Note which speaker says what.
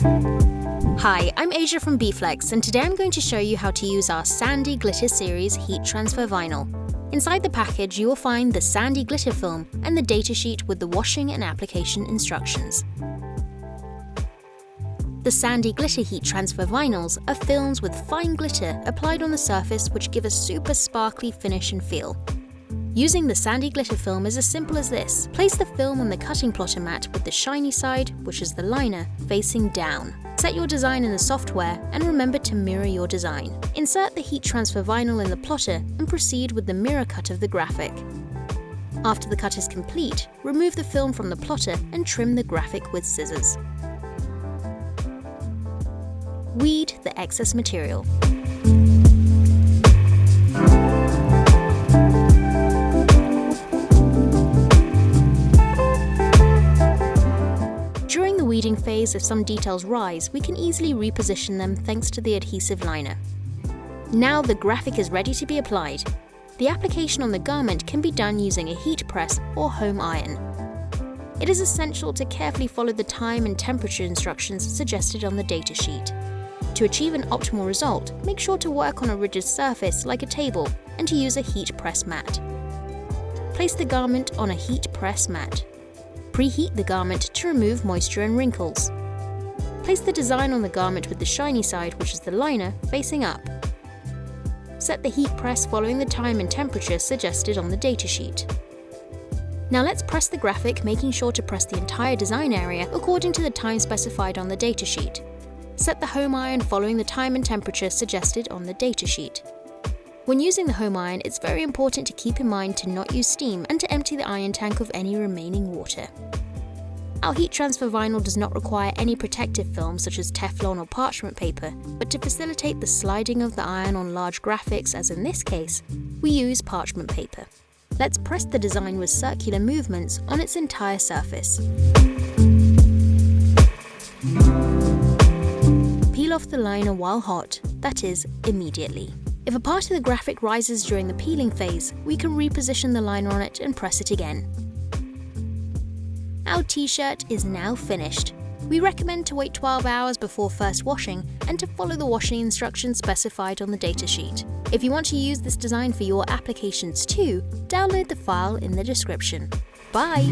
Speaker 1: Hi, I'm Asia from Bflex, and today I'm going to show you how to use our Sandy Glitter Series heat transfer vinyl. Inside the package you will find the Sandy glitter film and the datasheet with the washing and application instructions. The Sandy glitter heat transfer vinyls are films with fine glitter applied on the surface which give a super sparkly finish and feel. Using the Sandy glitter film is as simple as this. Place the film on the cutting plotter mat with the shiny side, which is the liner, facing down. Set your design in the software and remember to mirror your design. Insert the heat transfer vinyl in the plotter and proceed with the mirror cut of the graphic. After the cut is complete, remove the film from the plotter and trim the graphic with scissors. Weed the excess material. During the weeding phase, if some details rise, we can easily reposition them thanks to the adhesive liner. Now the graphic is ready to be applied. The application on the garment can be done using a heat press or home iron. It is essential to carefully follow the time and temperature instructions suggested on the datasheet. To achieve an optimal result, make sure to work on a rigid surface like a table and to use a heat press mat. Place the garment on a heat press mat. Preheat the garment to remove moisture and wrinkles. Place the design on the garment with the shiny side, which is the liner, facing up. Set the heat press following the time and temperature suggested on the datasheet. Now let's press the graphic, making sure to press the entire design area according to the time specified on the datasheet. Set the home iron following the time and temperature suggested on the datasheet. When using the home iron, it's very important to keep in mind to not use steam and to empty the iron tank of any remaining water. Our heat transfer vinyl does not require any protective film such as Teflon or parchment paper, but to facilitate the sliding of the iron on large graphics, as in this case, we use parchment paper. Let's press the design with circular movements on its entire surface. Peel off the liner while hot, that is, immediately. If a part of the graphic rises during the peeling phase, we can reposition the liner on it and press it again. Our t-shirt is now finished. We recommend to wait 12 hours before first washing and to follow the washing instructions specified on the datasheet. If you want to use this design for your applications too, download the file in the description. Bye!